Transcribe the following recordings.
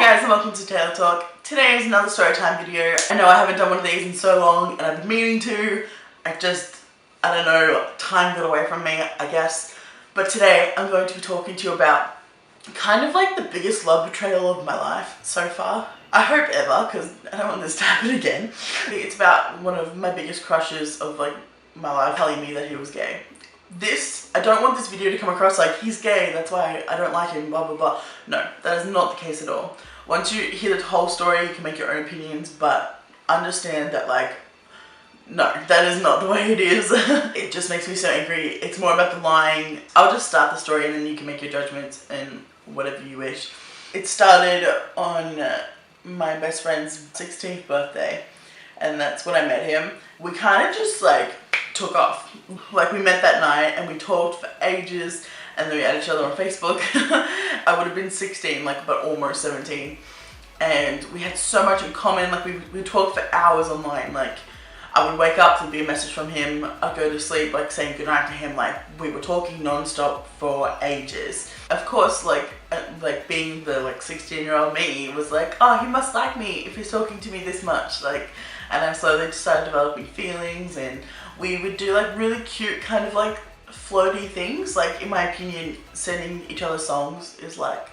guys and welcome to TaylahTalk. Today is another story time video. I know I haven't done one of these in so long and I've been meaning to. I don't know, time got away from me, I guess. But today I'm going to be talking to you about kind of like the biggest love betrayal of my life so far. I hope ever, because I don't want this to happen again. It's about one of my biggest crushes of like my life telling me that he was gay. I don't want this video to come across like he's gay, that's why I don't like him, blah blah blah. No, that is not the case at all. Once you hear the whole story, you can make your own opinions, but understand that like, no, that is not the way it is. It just makes me so angry. It's more about the lying. I'll just start the story and then you can make your judgments and whatever you wish. It started on my best friend's 16th birthday, and that's when I met him. We kind of just like took off. Like we met that night and we talked for ages, and then we added each other on Facebook. I would have been 16, like, but almost 17, and we had so much in common. Like we talked for hours online. Like I would wake up, there'd be a message from him, I'd go to sleep like saying goodnight to him. Like we were talking non-stop for ages. Of course, like being the like 16-year-old me was like, oh, he must like me if he's talking to me this much. Like, and I slowly just started developing feelings, and we would do like really cute kind of like floaty things. Like in my opinion, sending each other songs is like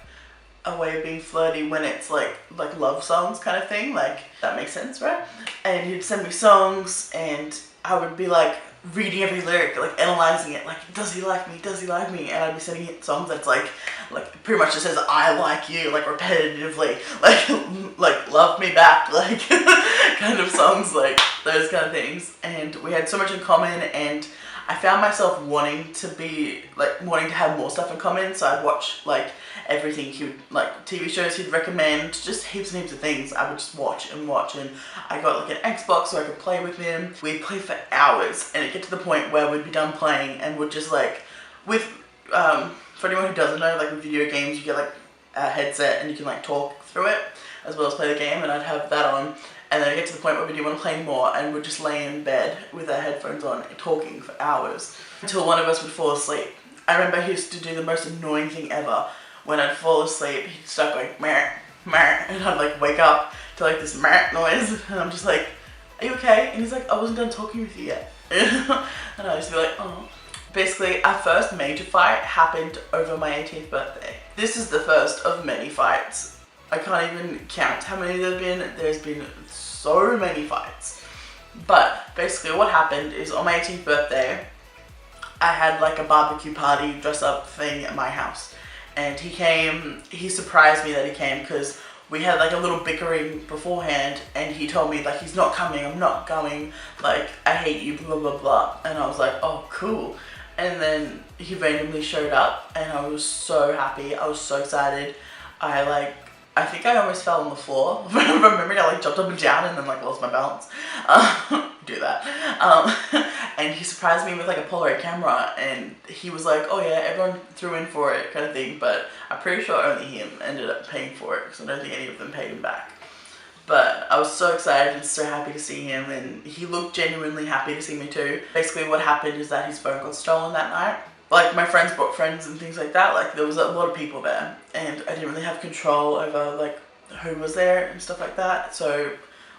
a way of being flirty when it's like love songs kind of thing. Like that makes sense, right? And he'd send me songs and I would be like reading every lyric, like analyzing it, like does he like me, does he like me? And I'd be sending it songs that's like pretty much just says I like you, like repetitively, like love me back, like kind of songs, like those kind of things. And we had so much in common, and I found myself wanting to have more stuff in common. So I'd watch like everything he would, like TV shows he'd recommend, just heaps and heaps of things. I would just watch, and I got like an Xbox so I could play with him. We'd play for hours, and it'd get to the point where we'd be done playing and would just like, for anyone who doesn't know, like with video games you get like a headset and you can like talk through it as well as play the game, and I'd have that on. And then I get to the point where we didn't want to play anymore, and we'd just lay in bed with our headphones on talking for hours until one of us would fall asleep. I remember he used to do the most annoying thing ever. When I'd fall asleep, he'd start going meh, meh, and I'd like wake up to like this meh noise, and I'm just like, are you okay? And he's like, I wasn't done talking with you yet. And I used to be like, oh. Basically, our first major fight happened over my 18th birthday. This is the first of many fights. I can't even count how many there's been. There's been so many fights. But basically what happened is on my 18th birthday, I had like a barbecue party dress up thing at my house. And he came, he surprised me that he came because we had like a little bickering beforehand, and he told me like, he's not coming, I'm not going, like I hate you, blah blah blah. And I was like, oh cool. And then he randomly showed up and I was so happy, I was so excited. I think I almost fell on the floor. From memory, I like jumped up and down and then like lost my balance. Do that. And he surprised me with like a Polaroid camera, and he was like, oh yeah, everyone threw in for it kind of thing, but I'm pretty sure only him ended up paying for it because I don't think any of them paid him back. But I was so excited and so happy to see him, and he looked genuinely happy to see me too. Basically what happened is that his phone got stolen that night. Like my friends brought friends and things like that. Like there was a lot of people there, and I didn't really have control over like who was there and stuff like that. So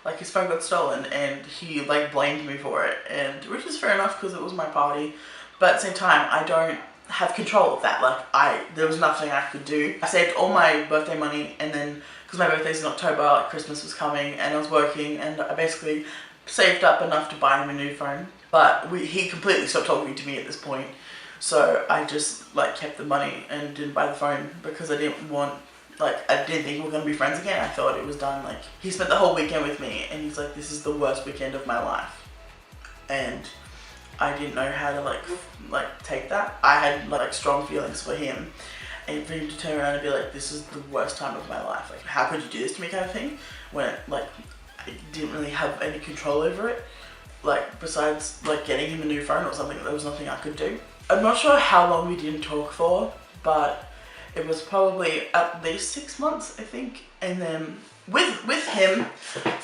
like his phone got stolen and he like blamed me for it, and which is fair enough because it was my party. But at the same time, I don't have control of that. Like there was nothing I could do. I saved all my birthday money, and then because my birthday's in October, like Christmas was coming and I was working, and I basically saved up enough to buy him a new phone. But he completely stopped talking to me at this point. So I just like kept the money and didn't buy the phone because I didn't want, like I didn't think we were going to be friends again. I thought it was done. Like he spent the whole weekend with me and he's like, this is the worst weekend of my life. And I didn't know how to like take that. I had like strong feelings for him, and for him to turn around and be like, this is the worst time of my life. Like how could you do this to me kind of thing, when like I didn't really have any control over it. Like besides like getting him a new phone or something, there was nothing I could do. I'm not sure how long we didn't talk for, but it was probably at least 6 months, I think. And then with him,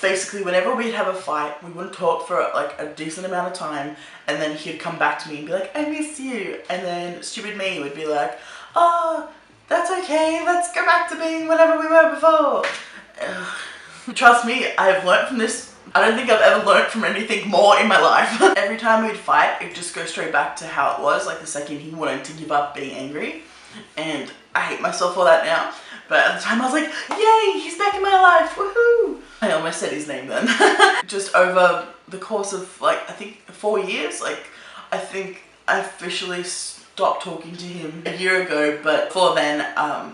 basically whenever we'd have a fight, we wouldn't talk for like a decent amount of time, and then he'd come back to me and be like, I miss you. And then stupid me would be like, oh, that's okay, let's go back to being whatever we were before. Trust me, I have learned from this. I don't think I've ever learned from anything more in my life. Every time we'd fight, it'd just go straight back to how it was, like the second he wanted to give up being angry. And I hate myself for that now. But at the time I was like, yay, he's back in my life, woohoo! I almost said his name then. Just over the course of like, I think 4 years, like I think I officially stopped talking to him a year ago, but before then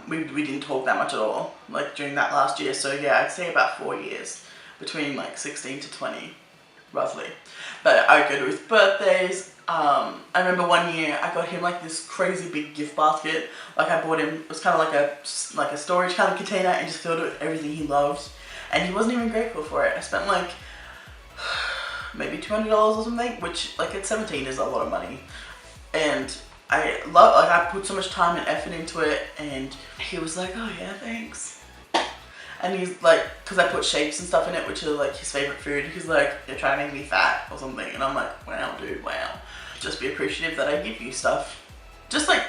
we didn't talk that much at all, like during that last year. So yeah, I'd say about 4 years, between like 16 to 20 roughly. But I go to his birthdays. I remember one year I got him like this crazy big gift basket. Like I bought him, it was kind of like a storage kind of container, and just filled it with everything he loved, and he wasn't even grateful for it. I spent like maybe $200 or something, which like at 17 is a lot of money, and I love, like I put so much time and effort into it, and he was like, oh yeah, thanks. And he's like, because I put shapes and stuff in it, which are like his favorite food, he's like, you're trying to make me fat or something. And I'm like, wow dude, wow. Just be appreciative that I give you stuff. Just like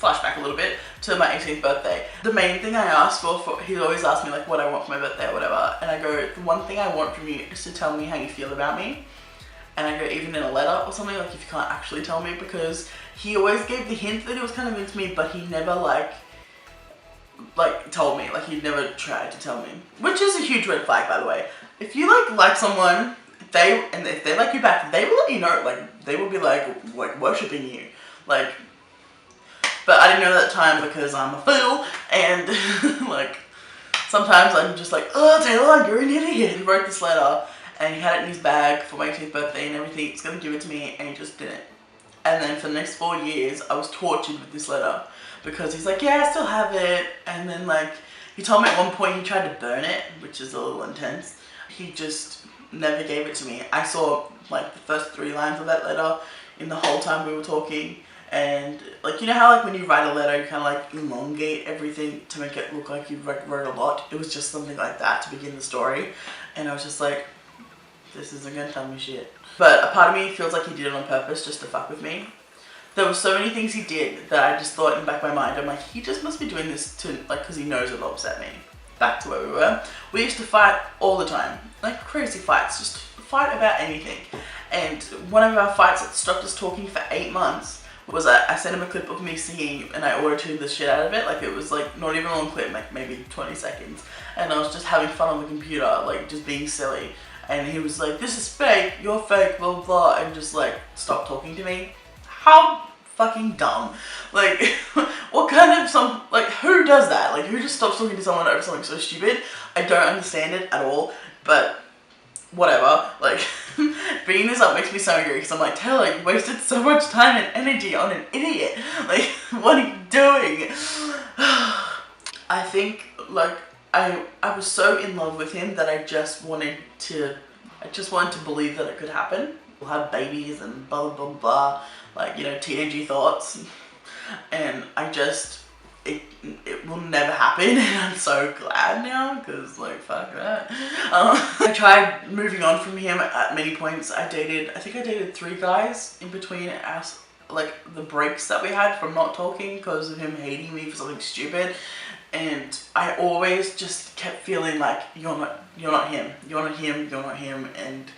flashback a little bit to my 18th birthday. The main thing I asked for he always asked me like what I want for my birthday or whatever. And I go, the one thing I want from you is to tell me how you feel about me. And I go, even in a letter or something, like if you can't actually tell me, because he always gave the hint that he was kind of into me, but he never like told me, like he never tried to tell me, which is a huge red flag, by the way. If you like someone, if they like you back, they will let you know, like they will be like worshipping you, like. But I didn't know that time because I'm a fool, and like sometimes I'm just like, oh Taylah, you're an idiot. He wrote this letter and he had it in his bag for my 18th birthday and everything. He's gonna give it to me, and he just didn't. And then for the next 4 years, I was tortured with this letter. Because he's like, yeah, I still have it. And then like, he told me at one point he tried to burn it, which is a little intense. He just never gave it to me. I saw like the first 3 lines of that letter in the whole time we were talking. And like, you know how like when you write a letter, you kind of like elongate everything to make it look like you wrote a lot? It was just something like that to begin the story. And I was just like, this isn't gonna tell me shit. But a part of me feels like he did it on purpose just to fuck with me. There were so many things he did that I just thought in the back of my mind, I'm like, he just must be doing this to, like, because he knows it'll upset me. Back to where we were. We used to fight all the time. Like, crazy fights. Just fight about anything. And one of our fights that stopped us talking for 8 months was I sent him a clip of me singing, and I auto-tuned the shit out of it. Like, it was, like, not even a long clip, like, maybe 20 seconds. And I was just having fun on the computer, like, just being silly. And he was like, this is fake, you're fake, blah, blah, blah. And just, like, stopped talking to me. How fucking dumb. Like, what kind of like, who does that? Like, who just stops talking to someone over something so stupid? I don't understand it at all, but whatever. Like, bringing this up makes me so angry, because I'm like, Taylah, you wasted so much time and energy on an idiot. Like, what are you doing? I think, like, I was so in love with him that I just wanted to believe that it could happen. We'll have babies and blah, blah, blah, blah. Like, you know, teenagey thoughts, and it will never happen, and I'm so glad now, because, like, fuck that. I tried moving on from him at many points. I think I dated 3 guys in between us, like, the breaks that we had from not talking because of him hating me for something stupid, and I always just kept feeling like, you're not him, and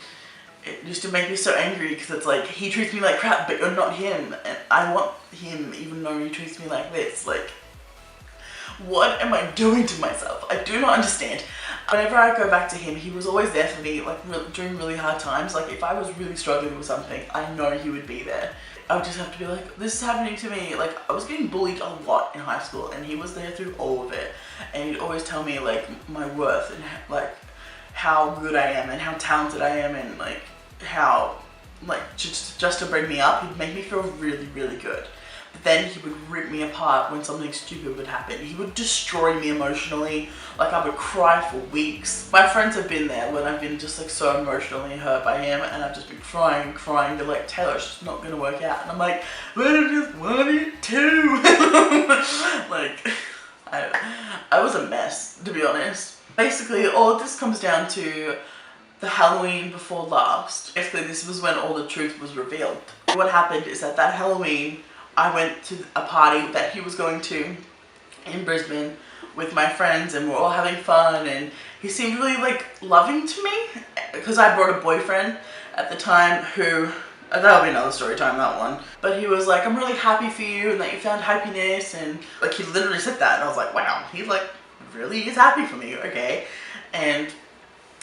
it used to make me so angry, because it's like, he treats me like crap, but you're not him, and I want him even though he treats me like this. Like, what am I doing to myself? I do not understand. Whenever I go back to him, he was always there for me, like, during really hard times. Like, if I was really struggling with something, I know he would be there. I would just have to be like, this is happening to me. Like, I was getting bullied a lot in high school, and he was there through all of it. And he'd always tell me, like, my worth, and like, how good I am, and how talented I am, and like, how, like, just to bring me up. He'd make me feel really, really good. But then he would rip me apart when something stupid would happen. He would destroy me emotionally. Like, I would cry for weeks. My friends have been there when I've been just like so emotionally hurt by him, and I've just been crying. They're like, Taylah, it's just not gonna work out. And I'm like, but I just want it to. Like, I was a mess, to be honest. Basically, all of this comes down to the Halloween before last. Basically, this was when all the truth was revealed. What happened is that Halloween, I went to a party that he was going to, in Brisbane with my friends, and we're all having fun, and he seemed really like loving to me because I brought a boyfriend at the time who, that'll be another story time, that one, but he was like, I'm really happy for you and that you found happiness, and like he literally said that, and I was like, wow, he like really is happy for me, okay. And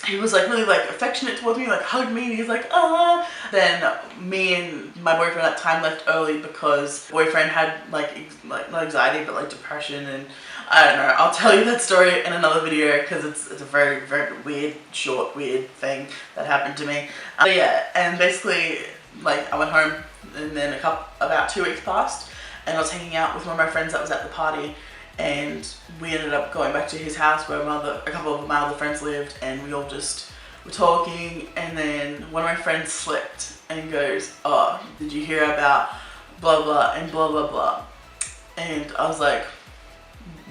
he was like really like affectionate towards me, like hugged me, and he's like, ah. Then me and my boyfriend at the time left early because boyfriend had like not anxiety but like depression, and I don't know, I'll tell you that story in another video because it's a very, very weird, short, weird thing that happened to me. But yeah, and basically like I went home, and then about 2 weeks passed, and I was hanging out with one of my friends that was at the party, and we ended up going back to his house where a couple of my other friends lived, and we all just were talking, and then one of my friends slipped and goes, oh, did you hear about blah blah and blah blah blah? And I was like,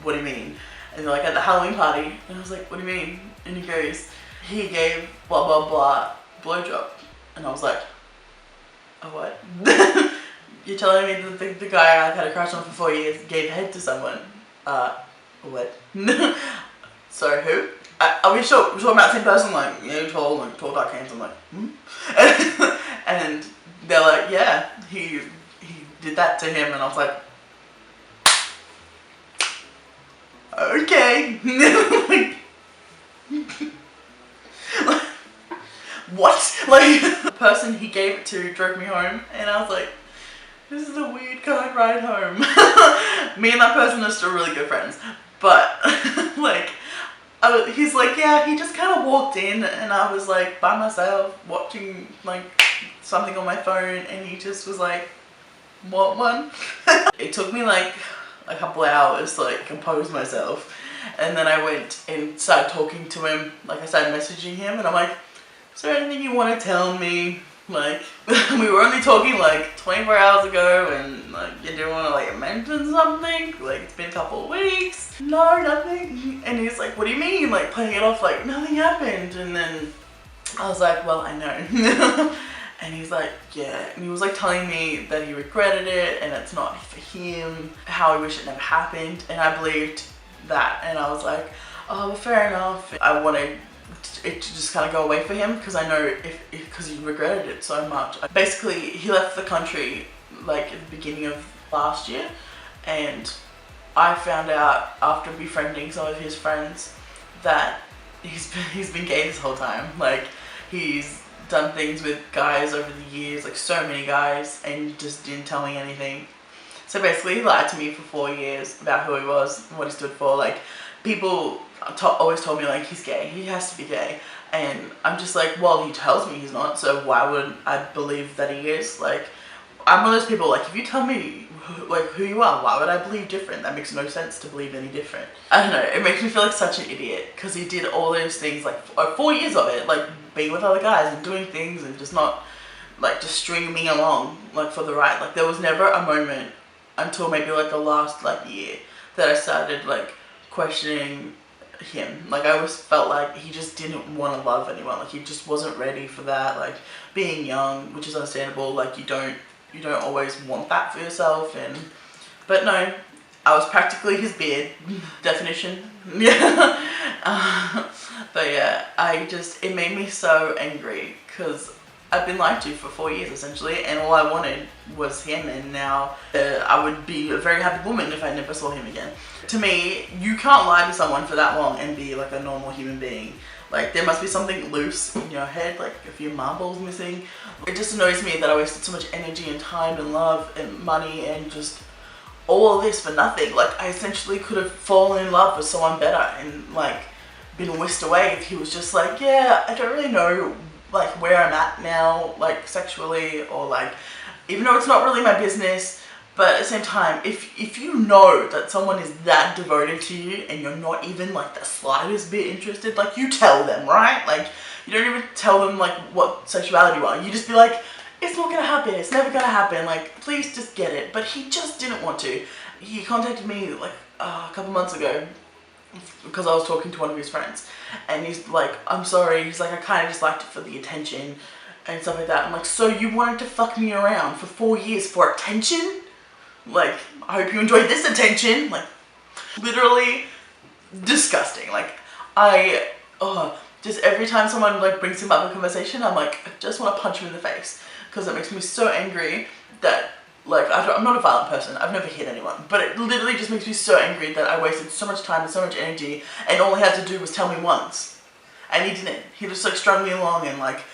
what do you mean? And they're like, at the Halloween party, and I was like, what do you mean? And he goes, he gave blah blah blah blowjob, and I was like, oh, what? You're telling me that the guy I had a crush on for 4 years gave head to someone? What? So who? Are we sure we're talking about the same person? Like, you know, tall, dark, handsome, like, and they're like, yeah, he did that to him, and I was like, okay. What? Like, the person he gave it to drove me home, and I was like, this is a weird kind of ride home. Me and that person are still really good friends, but like, he's like, yeah, he just kind of walked in, and I was like by myself watching like something on my phone, and he just was like, what one? It took me like a couple hours to like compose myself, and then I went and started talking to him. Like I started messaging him, and I'm like, is there anything you want to tell me? Like, we were only talking like 24 hours ago, and like, you do want to like mention something? Like, it's been a couple of weeks. No, nothing. And he's like, what do you mean? Like, playing it off like nothing happened. And then I was like, well, I know. And he's like, yeah. And he was like telling me that he regretted it, and it's not for him, how he wished it never happened. And I believed that, and I was like, oh, well, fair enough. I wanted it to just kind of go away for him, because I know because he regretted it so much. Basically, he left the country like at the beginning of last year, and I found out after befriending some of his friends that he's been gay this whole time. Like, he's done things with guys over the years, like so many guys, and just didn't tell me anything. So basically, he lied to me for 4 years about who he was and what he stood for. Like, people always told me like, he's gay, he has to be gay, and I'm just like, well, he tells me he's not, so why would I believe that he is? Like, I'm one of those people, like, if you tell me who you are, why would I believe different? That makes no sense to believe any different. I don't know, it makes me feel like such an idiot, because he did all those things, like 4 years of it, like being with other guys and doing things and just not, like, just stringing me along, like, for the ride. Like, there was never a moment until maybe like the last like year that I started like questioning him. Like, I always felt like he just didn't want to love anyone. Like, he just wasn't ready for that. Like, being young, which is understandable, like, you don't always want that for yourself. And but no, I was practically his beard definition. Yeah. But yeah, it made me so angry, because I've been lied to for 4 years essentially, and all I wanted was him, and now I would be a very happy woman if I never saw him again. To me, you can't lie to someone for that long and be like a normal human being. Like, there must be something loose in your head, like a few marbles missing. It just annoys me that I wasted so much energy and time and love and money and just all of this for nothing. Like, I essentially could have fallen in love with someone better and like been whisked away if he was just like, yeah, I don't really know like where I'm at now, like sexually, or like, even though it's not really my business, but at the same time, if you know that someone is that devoted to you and you're not even like the slightest bit interested, like, you tell them, right? Like, you don't even tell them like what sexuality you are. You just be like, it's not gonna happen, it's never gonna happen, like, please just get it. But he just didn't want to. He contacted me like a couple months ago because I was talking to one of his friends, and he's like, I'm sorry, he's like, I kind of just liked it for the attention and stuff like that. I'm like, so you wanted to fuck me around for 4 years for attention? Like, I hope you enjoyed this attention. Like, Literally disgusting. Like, just every time someone like brings him up in conversation, I'm like, I just want to punch him in the face, because it makes me so angry that, like, I'm not a violent person, I've never hit anyone, but it literally just makes me so angry that I wasted so much time and so much energy, and all he had to do was tell me once, and he didn't. He just like strung me along and like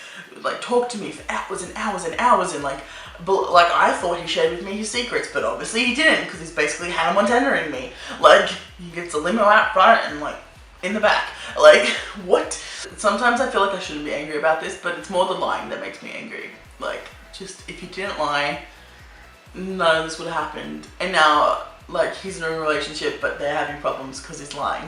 talked to me for hours and hours and hours, and like I thought he shared with me his secrets, but obviously he didn't, because he's basically Hannah Montana-ing me. Like, he gets a limo out front and like in the back. Like, what? Sometimes I feel like I shouldn't be angry about this, but it's more the lying that makes me angry. Like, just, if you didn't lie, none of this would have happened. And now, like, he's in a relationship, but they're having problems because he's lying.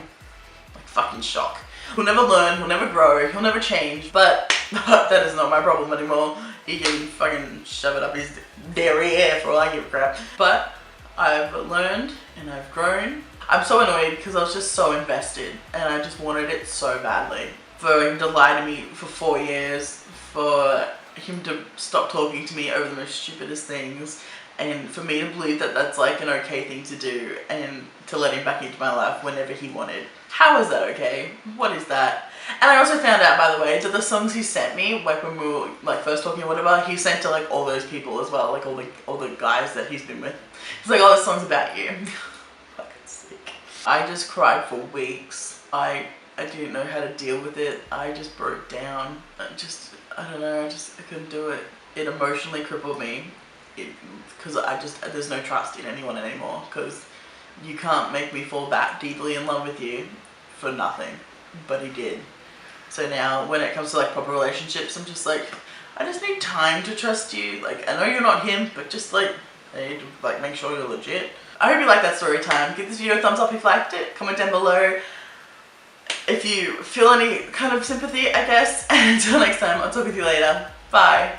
Like, fucking shock. He'll never learn, he'll never grow, he'll never change, but that is not my problem anymore. He can fucking shove it up his derriere for all I give a crap. But I've learned and I've grown. I'm so annoyed because I was just so invested and I just wanted it so badly. For him to lie to me for 4 years, for him to stop talking to me over the most stupidest things, and for me to believe that that's like an okay thing to do, and to let him back into my life whenever he wanted. How is that okay? What is that? And I also found out, by the way, that the songs he sent me, like when we were like first talking or whatever, he sent to like all those people as well, like all the guys that he's been with. He's like, oh, this song's about you. Fucking sick. I just cried for weeks. I didn't know how to deal with it. I just broke down. I don't know, I couldn't do it. It emotionally crippled me. Because there's no trust in anyone anymore, because you can't make me fall that deeply in love with you for nothing, but he did. So now when it comes to like proper relationships, I'm just like, I just need time to trust you. Like, I know you're not him, but just like, I need to like make sure you're legit. I hope you like that story time. Give this video a thumbs up if you liked it, comment down below if you feel any kind of sympathy, I guess, and until next time, I'll talk with you later. Bye.